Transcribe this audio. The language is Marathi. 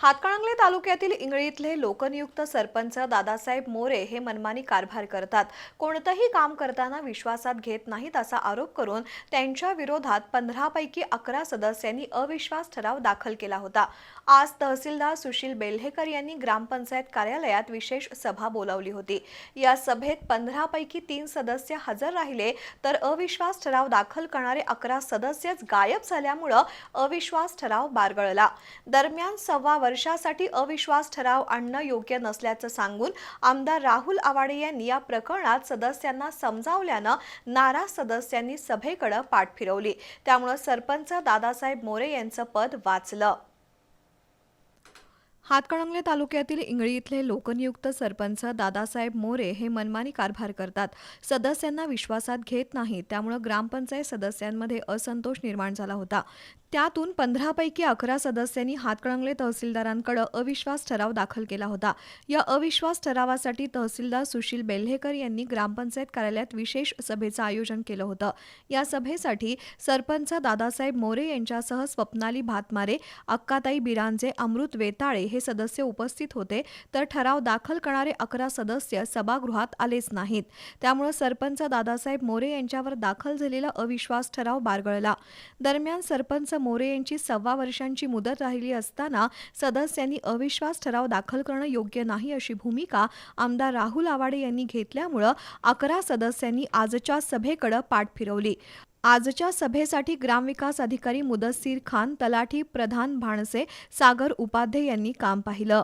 हातकणंगले तालुक्यातील इंगळीतले लोकनियुक्त सरपंच दादासाहेब मोरे हे मनमानी कारभार करतात. कोणतेही काम करताना विश्वासात घेत नाहीत असा आरोप करून त्यांच्या विरोधात 15 पैकी 11 सदस्यांनी अविश्वास ठराव दाखल केला होता. आज तहसीलदार सुशील बेल्हेकर यांनी ग्रामपंचायत कार्यालयात विशेष सभा बोलावली होती. या सभेत 15 पैकी 3 सदस्य हजर राहिले तर अविश्वास ठराव दाखल करणारे 11 सदस्यच गायब झाल्यामुळे अविश्वास ठराव बारगळला. दरम्यान सव्वा वर्षासाठी अविश्वास ठराव आणणं योग्य नसल्याचं सांगून आमदार राहुल आवाडे यांनी या प्रकरणात सदस्यांना समजावल्यानं नाराज सदस्यांनी सभेकडे पाठ फिरवली. त्यामुळे सरपंच दादासाहेब मोरे यांचं पद वाचलं. हातकणंगले तालुक्यातील इंगळी इथले लोकनियुक्त सरपंच दादासाहेब मोरे हे मनमानी कारभार करतात. सदस्यांना विश्वासात घेत नाहीत. त्यामुळे ग्रामपंचायत सदस्यांमध्ये असंतोष निर्माण झाला होता. त्यातून 15 पैकी 11 सदस्यांनी हातकणंगले तहसीलदारांकडे अविश्वास ठराव दाखल केला होता. या अविश्वास ठरावासाठी तहसीलदार सुशील बेल्हेकर यांनी ग्रामपंचायत कार्यालयात विशेष सभेचं आयोजन केलं होतं. या सभेसाठी सरपंच दादासाहेब मोरे यांच्यासह स्वप्नाली भातमारे, अक्काताई बिरांजे, अमृत वेताळे हे सदस्य उपस्थित होते. तर ठराव दाखल करणारे 11 सदस्य सभागृहात आलेच नाहीत. त्यामुळे सरपंच दादासाहेब मोरे यांच्यावर दाखल झालेला अविश्वास ठराव बारगळला. दरम्यान सरपंच मोरे यांची सव्वा वर्षांची मुदत राहिली असताना सदस्यांनी अविश्वास ठराव दाखल करणं योग्य नाही अशी भूमिका आमदार राहुल आवाडे यांनी घेतल्यामुळे 11 सदस्यांनी आजच्या सभेकडे पाठ फिरवली. आजच्या सभेसाठी ग्रामविकास अधिकारी मुदस्सीर खान, तलाठी प्रधान भाणसे, सागर उपाध्ये यांनी काम पाहिलं.